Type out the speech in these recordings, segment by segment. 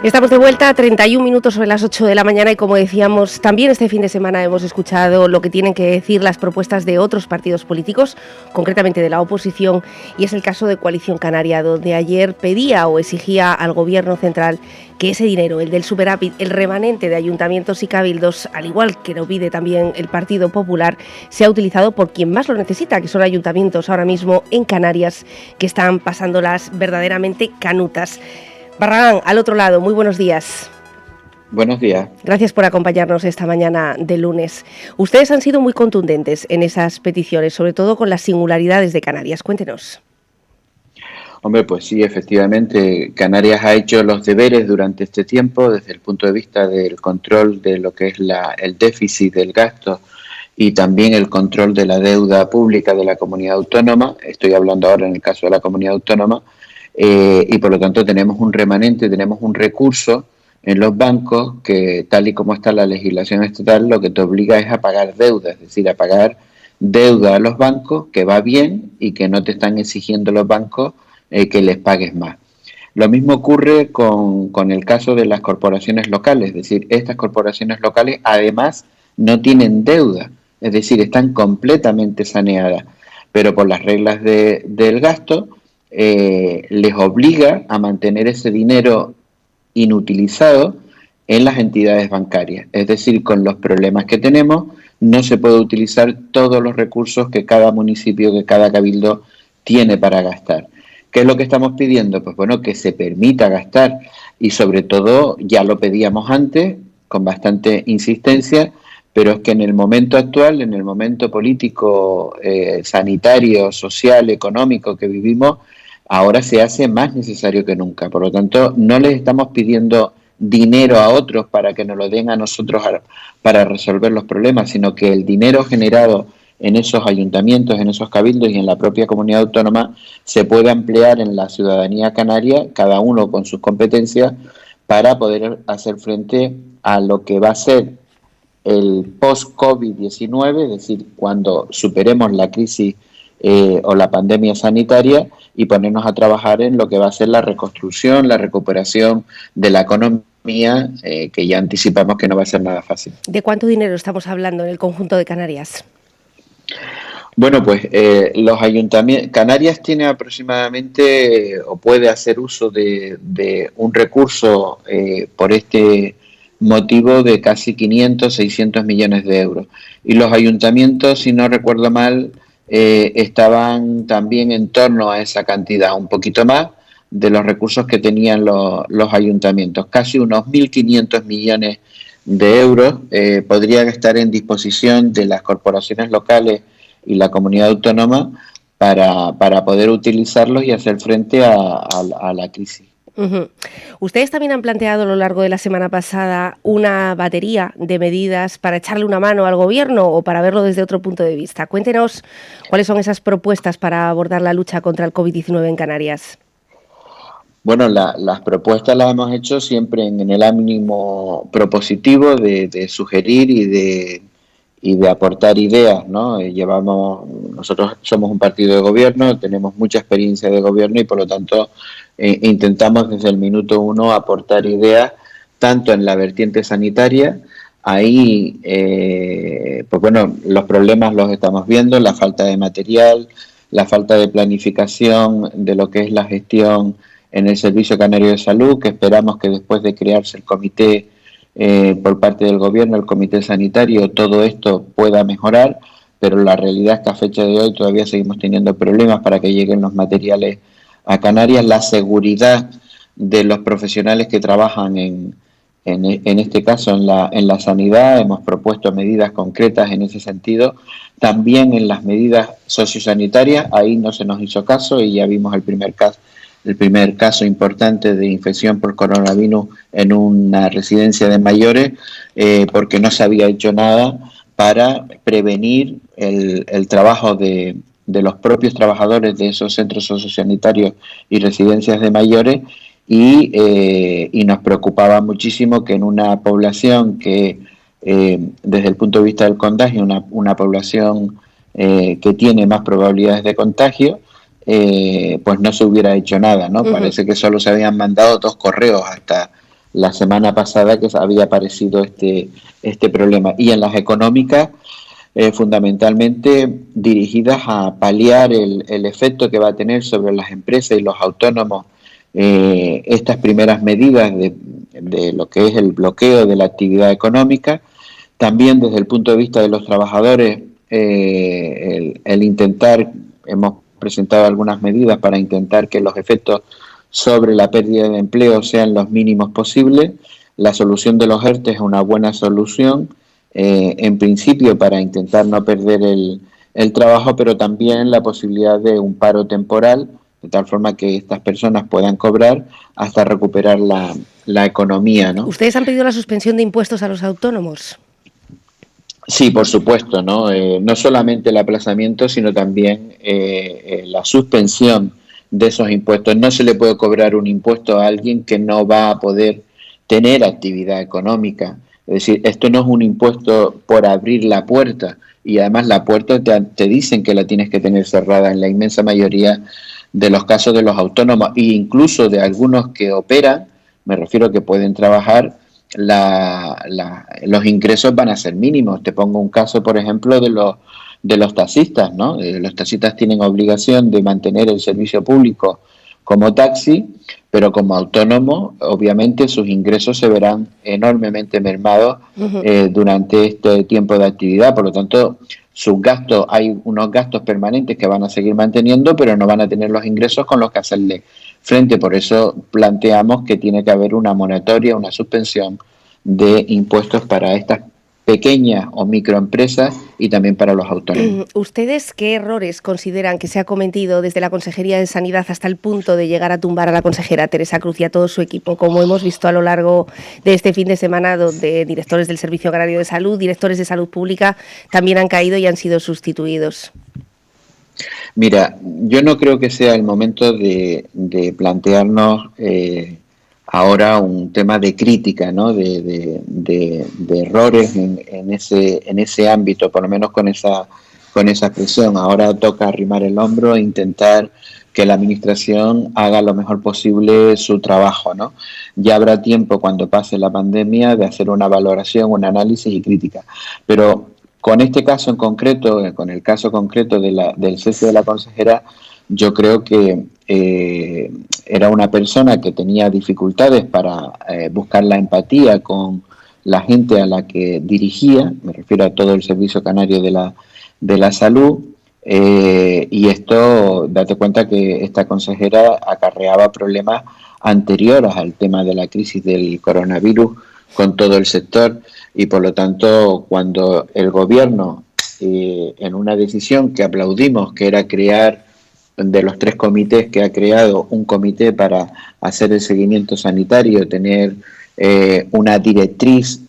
Estamos de vuelta, 31 minutos sobre las 8 de la mañana y como decíamos, también este fin de semana hemos escuchado lo que tienen que decir las propuestas de otros partidos políticos, concretamente de la oposición, y es el caso de Coalición Canaria, donde ayer pedía o exigía al Gobierno central que ese dinero, el del superávit, el remanente de ayuntamientos y cabildos, al igual que lo pide también el Partido Popular, sea utilizado por quien más lo necesita, que son ayuntamientos ahora mismo en Canarias que están pasándolas verdaderamente canutas. Barragán, al otro lado, muy buenos días. Buenos días. Gracias por acompañarnos esta mañana de lunes. Ustedes han sido muy contundentes en esas peticiones, sobre todo con las singularidades de Canarias. Cuéntenos. Hombre, pues sí, efectivamente, Canarias ha hecho los deberes durante este tiempo desde el punto de vista del control de lo que es el déficit del gasto y también el control de la deuda pública de la comunidad autónoma. Estoy hablando ahora en el caso de la comunidad autónoma. Y por lo tanto tenemos un remanente, tenemos un recurso en los bancos que, tal y como está la legislación estatal, lo que te obliga es a pagar deuda, es decir, a pagar deuda a los bancos, que va bien y que no te están exigiendo los bancos que les pagues más. Lo mismo ocurre con el caso de las corporaciones locales, es decir, estas corporaciones locales además no tienen deuda, es decir, están completamente saneadas, pero por las reglas del gasto, les obliga a mantener ese dinero inutilizado en las entidades bancarias. Es decir, con los problemas que tenemos, no se puede utilizar todos los recursos que cada municipio, que cada cabildo tiene para gastar. ¿Qué es lo que estamos pidiendo? Pues bueno, que se permita gastar y sobre todo, ya lo pedíamos antes, con bastante insistencia, pero es que en el momento actual, en el momento político, sanitario, social, económico que vivimos, ahora se hace más necesario que nunca. Por lo tanto, no les estamos pidiendo dinero a otros para que nos lo den a nosotros para resolver los problemas, sino que el dinero generado en esos ayuntamientos, en esos cabildos y en la propia comunidad autónoma se puede emplear en la ciudadanía canaria, cada uno con sus competencias, para poder hacer frente a lo que va a ser el post-COVID-19, es decir, cuando superemos la crisis o la pandemia sanitaria y ponernos a trabajar en lo que va a ser la reconstrucción, la recuperación de la economía, que ya anticipamos que no va a ser nada fácil. ¿De cuánto dinero estamos hablando en el conjunto de Canarias? Bueno, pues los ayuntamientos, Canarias tiene aproximadamente o puede hacer uso de un recurso por este motivo de casi 500, 600 millones de euros. Y los ayuntamientos, si no recuerdo mal, estaban también en torno a esa cantidad, un poquito más de los recursos que tenían los ayuntamientos. Casi unos 1.500 millones de euros podrían estar en disposición de las corporaciones locales y la comunidad autónoma para poder utilizarlos y hacer frente a la crisis. Uh-huh. Ustedes también han planteado a lo largo de la semana pasada una batería de medidas para echarle una mano al Gobierno o para verlo desde otro punto de vista. Cuéntenos cuáles son esas propuestas para abordar la lucha contra el COVID-19 en Canarias. Bueno, las propuestas las hemos hecho siempre en el ánimo propositivo de sugerir y de aportar ideas, ¿no? Nosotros somos un partido de gobierno, tenemos mucha experiencia de gobierno y por lo tanto intentamos desde el minuto uno aportar ideas tanto en la vertiente sanitaria. Ahí, pues bueno, los problemas los estamos viendo, la falta de material, la falta de planificación de lo que es la gestión en el Servicio Canario de Salud, que esperamos que después de crearse el comité por parte del gobierno, el comité sanitario, todo esto pueda mejorar, pero la realidad es que a fecha de hoy todavía seguimos teniendo problemas para que lleguen los materiales a Canarias. La seguridad de los profesionales que trabajan en este caso en la sanidad, hemos propuesto medidas concretas en ese sentido. También en las medidas sociosanitarias, ahí no se nos hizo caso y ya vimos el primer caso importante de infección por coronavirus en una residencia de mayores, porque no se había hecho nada para prevenir el trabajo de los propios trabajadores de esos centros sociosanitarios y residencias de mayores, y nos preocupaba muchísimo que en una población que desde el punto de vista del contagio, una población que tiene más probabilidades de contagio, pues no se hubiera hecho nada, ¿no? Uh-huh. Parece que solo se habían mandado 2 correos hasta la semana pasada que había aparecido este problema. Y en las económicas, fundamentalmente dirigidas a paliar el efecto que va a tener sobre las empresas y los autónomos estas primeras medidas de lo que es el bloqueo de la actividad económica. También desde el punto de vista de los trabajadores, el intentar, hemos presentado algunas medidas para intentar que los efectos sobre la pérdida de empleo sean los mínimos posibles. La solución de los ERTE es una buena solución, en principio para intentar no perder el trabajo, pero también la posibilidad de un paro temporal, de tal forma que estas personas puedan cobrar hasta recuperar la economía, ¿no? ¿Ustedes han pedido la suspensión de impuestos a los autónomos? Sí, por supuesto, ¿no? No solamente el aplazamiento, sino también la suspensión de esos impuestos. No se le puede cobrar un impuesto a alguien que no va a poder tener actividad económica. Es decir, esto no es un impuesto por abrir la puerta, y además la puerta te dicen que la tienes que tener cerrada en la inmensa mayoría de los casos de los autónomos e incluso de algunos que operan, me refiero a que pueden trabajar. Los ingresos van a ser mínimos. Te pongo un caso, por ejemplo, de los taxistas, ¿no? Los taxistas tienen obligación de mantener el servicio público como taxi, pero como autónomo, obviamente sus ingresos se verán enormemente mermados durante este tiempo de actividad. Por lo tanto, sus gastos, hay unos gastos permanentes que van a seguir manteniendo, pero no van a tener los ingresos con los que hacerle frente. Por eso planteamos que tiene que haber una moratoria, una suspensión de impuestos para estas pequeñas o microempresas y también para los autónomos. ¿Ustedes qué errores consideran que se ha cometido desde la Consejería de Sanidad hasta el punto de llegar a tumbar a la consejera Teresa Cruz y a todo su equipo, como hemos visto a lo largo de este fin de semana, donde directores del Servicio Canario de Salud, directores de Salud Pública también han caído y han sido sustituidos? Mira, yo no creo que sea el momento de plantearnos ahora un tema de crítica, ¿no? de errores en ese ámbito, por lo menos con esa presión. Ahora toca arrimar el hombro e intentar que la administración haga lo mejor posible su trabajo, ¿no? Ya habrá tiempo cuando pase la pandemia de hacer una valoración, un análisis y crítica. Pero con este caso en concreto, con el caso concreto del cese de la consejera, yo creo que era una persona que tenía dificultades para buscar la empatía con la gente a la que dirigía, me refiero a todo el Servicio Canario de la Salud, y esto, date cuenta que esta consejera acarreaba problemas anteriores al tema de la crisis del coronavirus con todo el sector, y por lo tanto cuando el gobierno, en una decisión que aplaudimos, que era crear de los 3 comités que ha creado, un comité para hacer el seguimiento sanitario, tener una directriz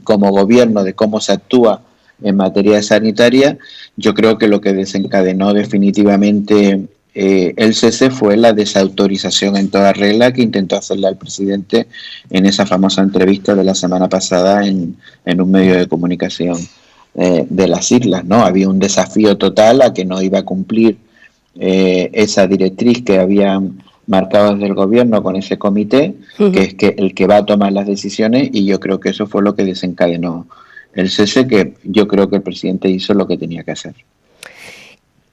como gobierno de cómo se actúa en materia sanitaria, yo creo que lo que desencadenó definitivamente el cese fue la desautorización en toda regla que intentó hacerle al presidente en esa famosa entrevista de la semana pasada en un medio de comunicación de las islas, ¿no? Había un desafío total a que no iba a cumplir esa directriz que habían marcado desde el gobierno con ese comité, que es que el que va a tomar las decisiones, y yo creo que eso fue lo que desencadenó el cese, que yo creo que el presidente hizo lo que tenía que hacer.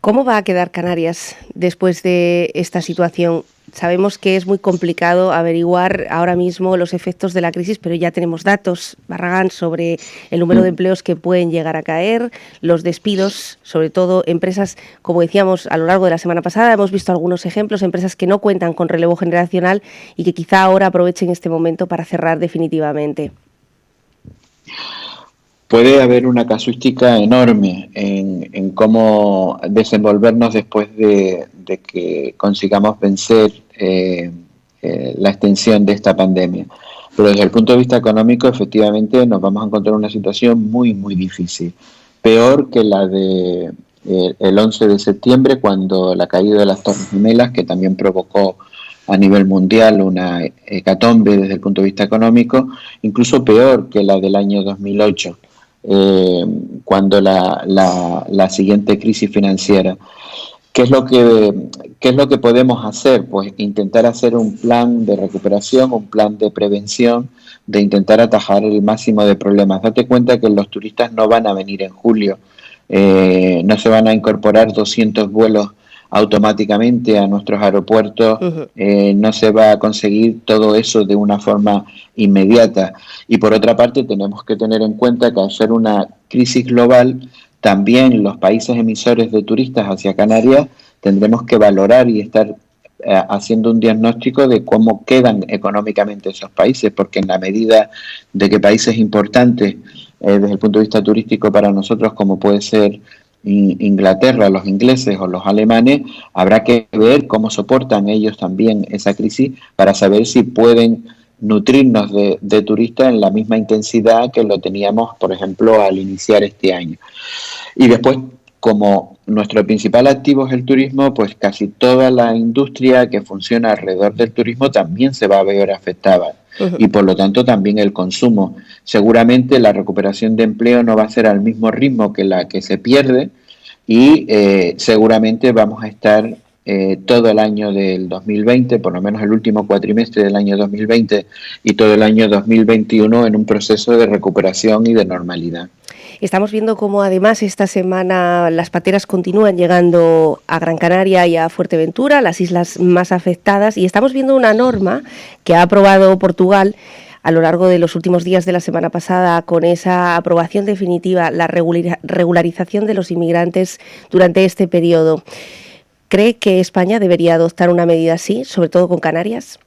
¿Cómo va a quedar Canarias después de esta situación? Sabemos que es muy complicado averiguar ahora mismo los efectos de la crisis, pero ya tenemos datos, Barragán, sobre el número de empleos que pueden llegar a caer, los despidos, sobre todo empresas, como decíamos a lo largo de la semana pasada, hemos visto algunos ejemplos, empresas que no cuentan con relevo generacional y que quizá ahora aprovechen este momento para cerrar definitivamente. Puede haber una casuística enorme en cómo desenvolvernos después de que consigamos vencer la extensión de esta pandemia. Pero desde el punto de vista económico, efectivamente, nos vamos a encontrar una situación muy, muy difícil. Peor que la de el 11 de septiembre, cuando la caída de las Torres Gemelas, que también provocó a nivel mundial una hecatombe desde el punto de vista económico, incluso peor que la del año 2008. Cuando la siguiente crisis financiera, ¿Qué es lo que podemos hacer? Pues intentar hacer un plan de recuperación, un plan de prevención, de intentar atajar el máximo de problemas. Date cuenta que los turistas no van a venir en julio, no se van a incorporar 200 vuelos automáticamente a nuestros aeropuertos, no se va a conseguir todo eso de una forma inmediata. Y por otra parte tenemos que tener en cuenta que al ser una crisis global, también los países emisores de turistas hacia Canarias tendremos que valorar y estar haciendo un diagnóstico de cómo quedan económicamente esos países, porque en la medida de que países importantes desde el punto de vista turístico para nosotros, como puede ser Inglaterra, los ingleses o los alemanes, habrá que ver cómo soportan ellos también esa crisis para saber si pueden nutrirnos de turistas en la misma intensidad que lo teníamos, por ejemplo, al iniciar este año. Y después, como nuestro principal activo es el turismo, pues casi toda la industria que funciona alrededor del turismo también se va a ver afectada. Y por lo tanto también el consumo. Seguramente la recuperación de empleo no va a ser al mismo ritmo que la que se pierde y seguramente vamos a estar todo el año del 2020, por lo menos el último cuatrimestre del año 2020 y todo el año 2021 en un proceso de recuperación y de normalidad. Estamos viendo cómo además esta semana las pateras continúan llegando a Gran Canaria y a Fuerteventura, las islas más afectadas, y estamos viendo una norma que ha aprobado Portugal a lo largo de los últimos días de la semana pasada, con esa aprobación definitiva, la regularización de los inmigrantes durante este periodo. ¿Cree que España debería adoptar una medida así, sobre todo con Canarias?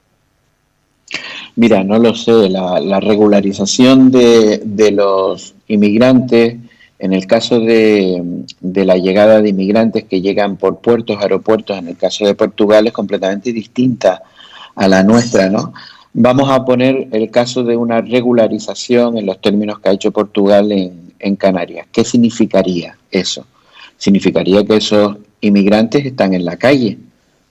Mira, no lo sé, la regularización de los inmigrantes, en el caso de la llegada de inmigrantes que llegan por puertos, aeropuertos, en el caso de Portugal es completamente distinta a la nuestra, ¿no? Vamos a poner el caso de una regularización en los términos que ha hecho Portugal en Canarias. ¿Qué significaría eso? Significaría que esos inmigrantes están en la calle,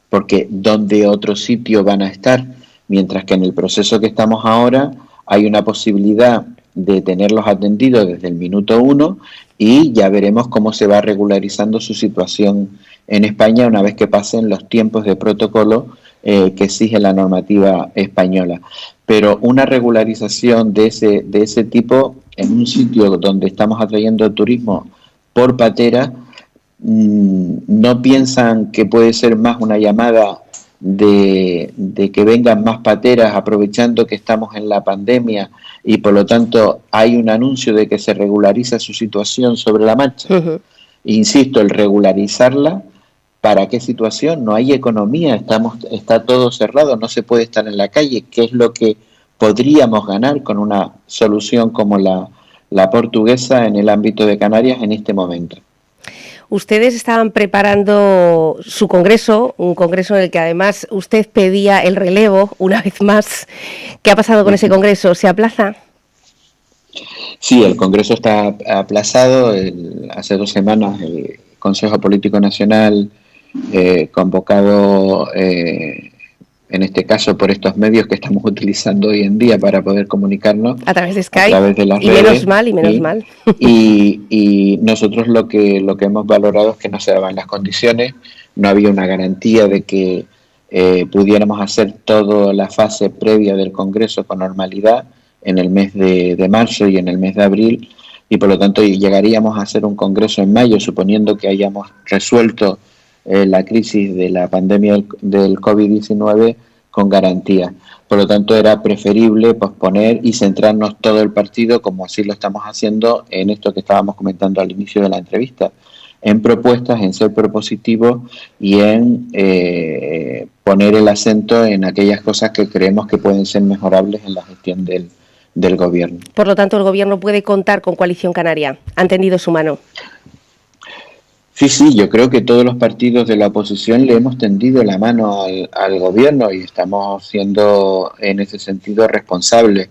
porque ¿dónde otro sitio van a estar? Mientras que en el proceso que estamos ahora hay una posibilidad de tenerlos atendidos desde el minuto 1 y ya veremos cómo se va regularizando su situación en España una vez que pasen los tiempos de protocolo que exige la normativa española. Pero una regularización de ese tipo en un sitio donde estamos atrayendo turismo por patera, no piensan que puede ser más una llamada de que vengan más pateras aprovechando que estamos en la pandemia y por lo tanto hay un anuncio de que se regulariza su situación sobre la marcha. Insisto, el regularizarla, ¿para qué situación? No hay economía, está todo cerrado, no se puede estar en la calle. ¿Qué es lo que podríamos ganar con una solución como la portuguesa en el ámbito de Canarias en este momento? Ustedes estaban preparando su congreso, un congreso en el que además usted pedía el relevo una vez más. ¿Qué ha pasado con ese congreso? ¿Se aplaza? Sí, el congreso está aplazado. Hace 2 semanas el Consejo Político Nacional convocado en este caso por estos medios que estamos utilizando hoy en día para poder comunicarnos a través de Skype, a través de las redes, menos mal. Y nosotros lo que hemos valorado es que no se daban las condiciones, no había una garantía de que pudiéramos hacer toda la fase previa del Congreso con normalidad en el mes de marzo y en el mes de abril, y por lo tanto llegaríamos a hacer un Congreso en mayo, suponiendo que hayamos resuelto la crisis de la pandemia del COVID-19 con garantía. Por lo tanto, era preferible posponer y centrarnos todo el partido, como así lo estamos haciendo en esto que estábamos comentando al inicio de la entrevista, en propuestas, en ser propositivos y en poner el acento en aquellas cosas que creemos que pueden ser mejorables en la gestión del gobierno. Por lo tanto, el gobierno puede contar con Coalición Canaria. ¿Han tendido su mano? Sí, yo creo que todos los partidos de la oposición le hemos tendido la mano al gobierno y estamos siendo en ese sentido responsables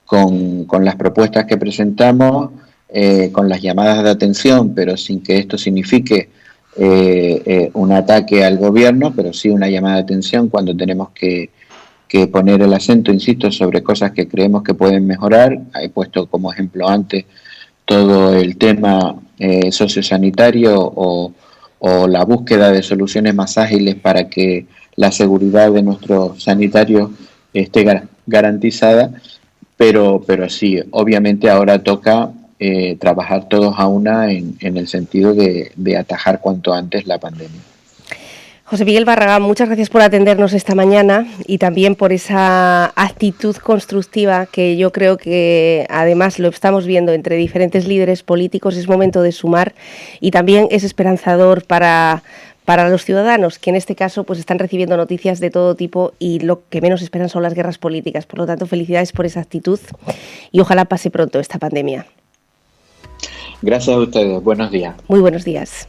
con las propuestas que presentamos, con las llamadas de atención, pero sin que esto signifique un ataque al gobierno, pero sí una llamada de atención cuando tenemos que poner el acento, insisto, sobre cosas que creemos que pueden mejorar. He puesto como ejemplo antes todo el tema sociosanitario o o la búsqueda de soluciones más ágiles para que la seguridad de nuestros sanitarios esté garantizada, pero sí, obviamente ahora toca trabajar todos a una en el sentido de atajar cuanto antes la pandemia. José Miguel Barragán, muchas gracias por atendernos esta mañana y también por esa actitud constructiva que yo creo que además lo estamos viendo entre diferentes líderes políticos. Es momento de sumar y también es esperanzador para los ciudadanos, que en este caso pues están recibiendo noticias de todo tipo y lo que menos esperan son las guerras políticas. Por lo tanto, felicidades por esa actitud y ojalá pase pronto esta pandemia. Gracias a ustedes. Buenos días. Muy buenos días.